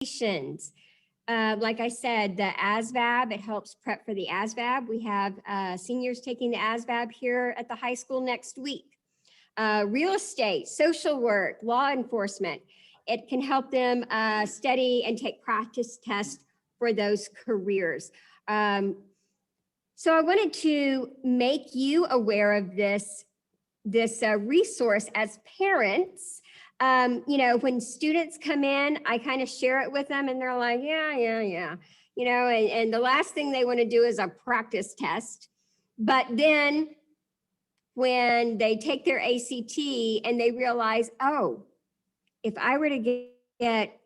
Like I said, the ASVAB, it helps prep for the ASVAB. We have seniors taking the ASVAB here at the high school next week. Real estate, social work, law enforcement. It can help them study and take practice tests for those careers. So I wanted to make you aware of this resource as parents. You know, when students come in, I kind of share it with them and they're like, yeah. You know, and the last thing they want to do is a practice test. But then when they take their ACT and they realize, oh, if I were to get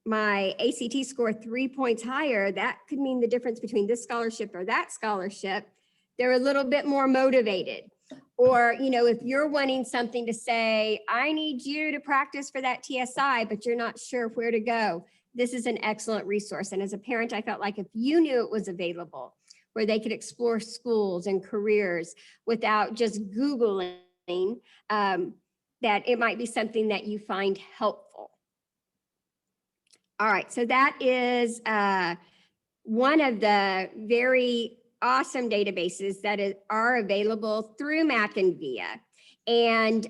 my ACT score 3 points higher, that could mean the difference between this scholarship or that scholarship. They're a little bit more motivated. Or, you know, if you're wanting something to say, I need you to practice for that TSI, but you're not sure where to go, this is an excellent resource. And as a parent, I felt like if you knew it was available, where they could explore schools and careers without just Googling, that it might be something that you find helpful. All right, so that is one of the very awesome databases that are available through Mac and VIA. And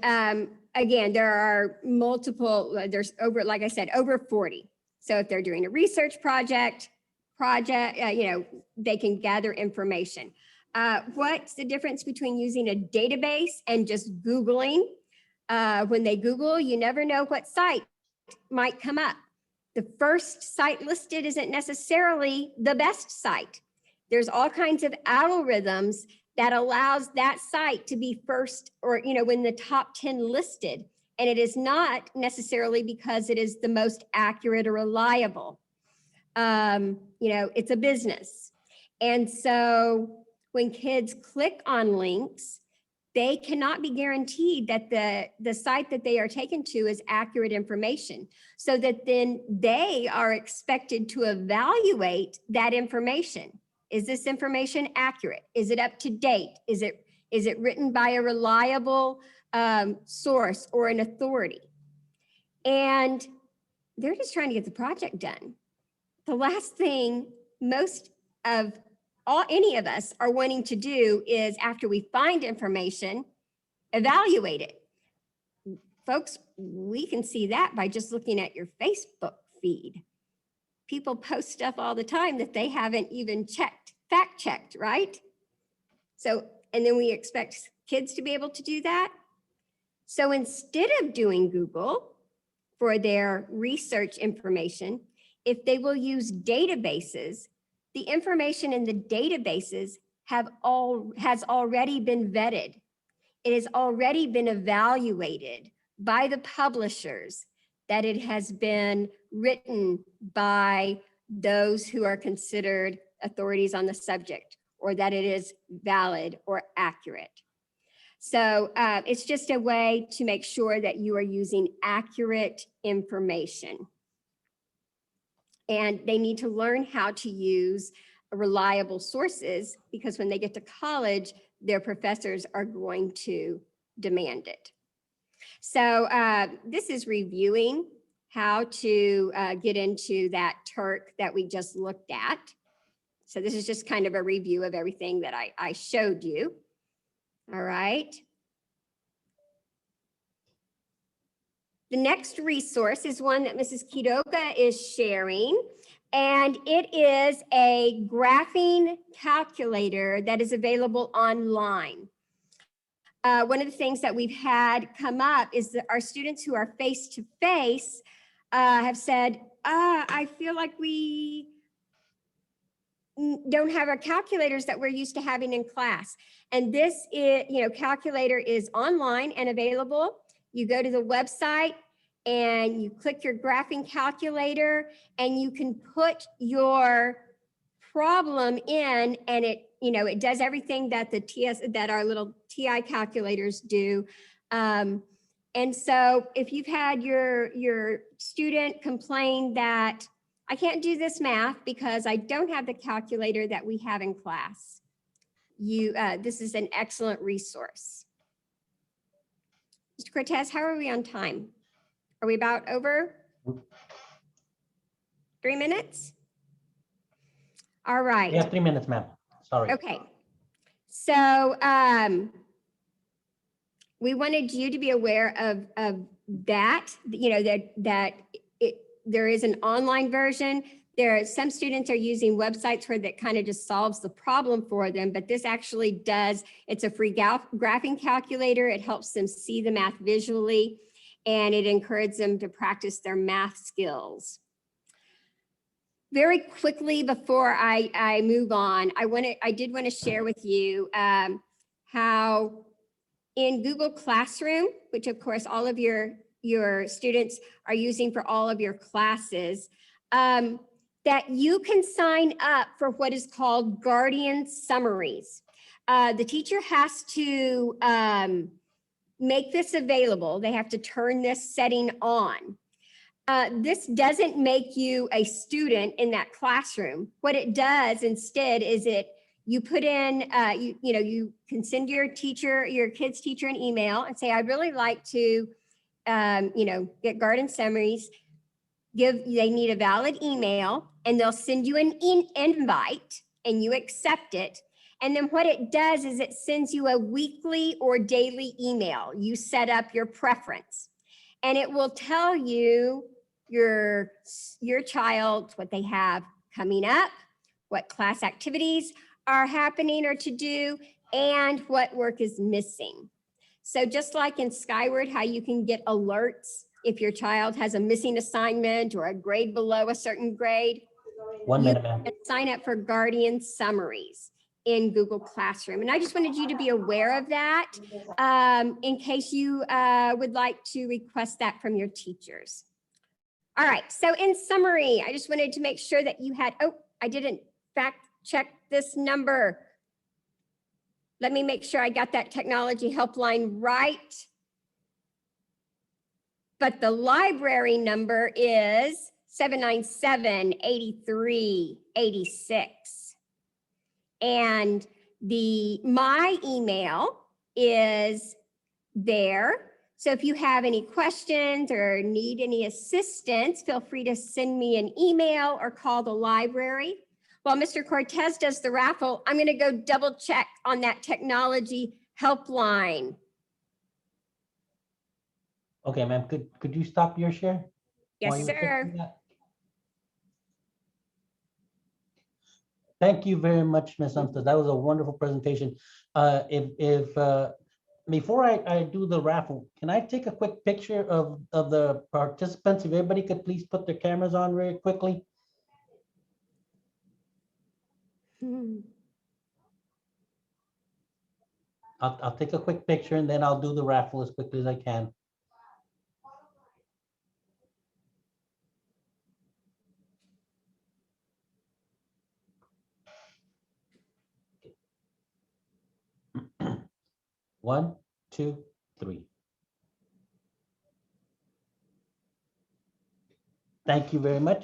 again, there are multiple, there's over, like I said, over 40. So if they're doing a research project, you know, they can gather information. What's the difference between using a database and just Googling? When they Google, you never know what site might come up. The first site listed isn't necessarily the best site. There's all kinds of algorithms that allows that site to be first or, you know, in the top 10 listed. And it is not necessarily because it is the most accurate or reliable. You know, it's a business. And so when kids click on links, they cannot be guaranteed that the site that they are taken to is accurate information, so that then they are expected to evaluate that information. Is this information accurate? Is it up to date? Is it written by a reliable source or an authority? And they're just trying to get the project done. The last thing any of us are wanting to do is, after we find information, evaluate it. Folks, we can see that by just looking at your Facebook feed. People post stuff all the time that they haven't even fact checked, right? So, and then we expect kids to be able to do that. So instead of doing Google for their research information, if they will use databases, the information in the databases has already been vetted. It has already been evaluated by the publishers, that it has been written by those who are considered authorities on the subject, or that it is valid or accurate. So it's just a way to make sure that you are using accurate information. And they need to learn how to use reliable sources, because when they get to college, their professors are going to demand it. So this is reviewing how to get into that Turk that we just looked at. So this is just kind of a review of everything that I showed you. All right. The next resource is one that Mrs. Kidoka is sharing, and it is a graphing calculator that is available online. One of the things that we've had come up is that our students who are face-to-face have said, I feel like we don't have our calculators that we're used to having in class. And this is, calculator is online and available. You go to the website and you click your graphing calculator, and you can put your problem in, and it does everything that that our little TI calculators do. And so if you've had your student complain that I can't do this math because I don't have the calculator that we have in class, this is an excellent resource. Mr. Cortez, how are we on time? Are we about over? 3 minutes? All right. We have 3 minutes, ma'am. Sorry. Okay. So we wanted you to be aware of that, you know, there is an online version. Some students are using websites where that kind of just solves the problem for them, but this actually does, it's a free graphing calculator. It helps them see the math visually, and it encourages them to practice their math skills. Very quickly before I move on, I did want to share with you how in Google Classroom, which of course all of your students are using for all of your classes, that you can sign up for what is called Guardian Summaries. The teacher has to make this available. They have to turn this setting on. This doesn't make you a student in that classroom. What it does instead is you put in, you can send your kid's teacher an email and say, I'd really like to, get Guardian Summaries. They need a valid email, and they'll send you an invite, and you accept it. And then what it does is it sends you a weekly or daily email. You set up your preference, and it will tell you your child what they have coming up, what class activities are happening or to do, and what work is missing. So just like in Skyward, how you can get alerts if your child has a missing assignment or a grade below a certain grade. 1 minute, ma'am. Sign up for Guardian Summaries in Google Classroom. And I just wanted you to be aware of that in case you would like to request that from your teachers. All right, so in summary, I just wanted to make sure that you had, I didn't fact check this number. Let me make sure I got that technology helpline right. But the library number is 797-8386. And my email is there. So if you have any questions or need any assistance, feel free to send me an email or call the library. While Mr. Cortez does the raffle, I'm going to go double check on that technology helpline. Okay, ma'am, could you stop your share? Yes, sir. Thank you very much, Ms. Umstead. That was a wonderful presentation. Before I do the raffle, can I take a quick picture of the participants? If everybody could please put their cameras on very quickly. I'll take a quick picture and then I'll do the raffle as quickly as I can. One, two, three. Thank you very much.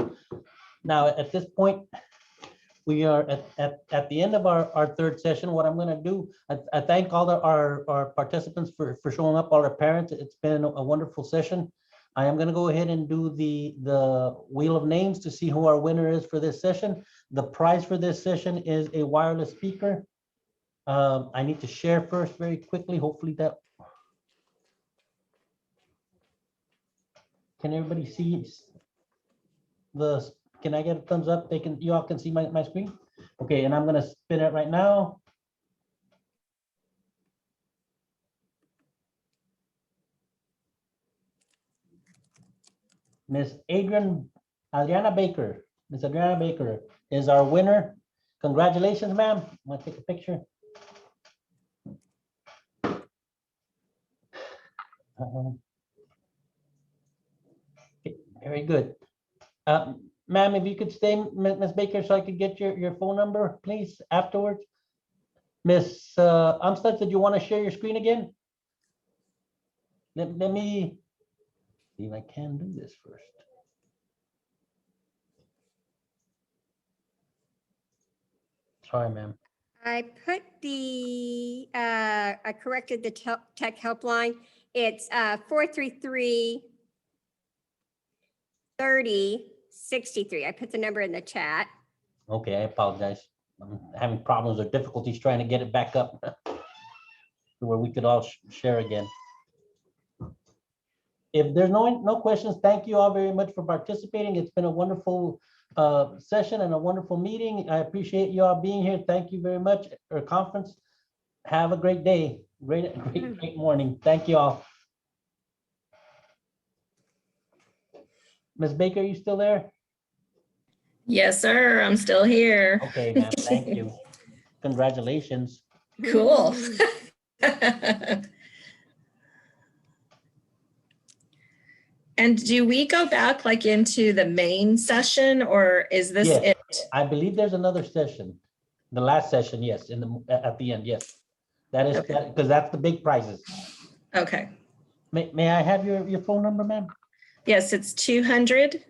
Now, at this point, we are at the end of our third session. What I'm going to do, I thank all our participants for showing up, all our parents. It's been a wonderful session. I am going to go ahead and do the wheel of names to see who our winner is for this session. The prize for this session is a wireless speaker. I need to share first very quickly. Hopefully that. Can everybody see can I get a thumbs up? You all can see my screen? Okay, and I'm gonna spin it right now. Miss Adriana Baker is our winner. Congratulations, ma'am. I'm gonna take a picture. Okay, very good. Ma'am, if you could stay, Miss Baker, so I could get your phone number, please, afterwards. Miss Umstead, did you want to share your screen again? Let me see if I can do this first. Sorry, ma'am. I put I corrected the tech helpline. It's 433-30 63. I put the number in the chat. Okay, I apologize. I'm having problems or difficulties trying to get it back up to where we could all share again. If there's no questions, thank you all very much for participating. It's been a wonderful session and a wonderful meeting. I appreciate you all being here. Thank you very much. Our conference. Have a great day. Great morning. Thank you all. Ms. Baker, are you still there? Yes, sir. I'm still here. Okay, ma'am. Thank you. Congratulations. Cool. And do we go back like into the main session, or is this Yes. it? I believe there's another session. The last session, yes, at the end, yes. That is, Okay. because that's the big prizes. Okay. May I have your phone number, ma'am? Yes, it's 200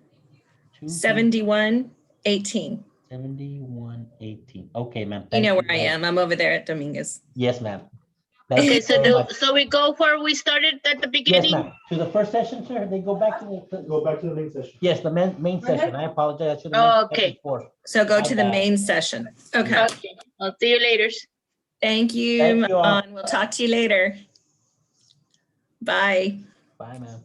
71 18. 7118. Okay, ma'am. You Thank know where I very- am. I'm over there at Dominguez. Yes, ma'am. Thank Okay, you so very much. so we go where we started at the Yes, beginning? ma'am. To the first session, sir. They go back to the. Go back to the main session. Yes, the main session. I apologize. I should Oh, have mentioned that okay. before. So go My to the bad. main session. Okay. Okay, I'll see you later. Thank you. Thank you all. We'll talk to you later. Bye. Bye, ma'am.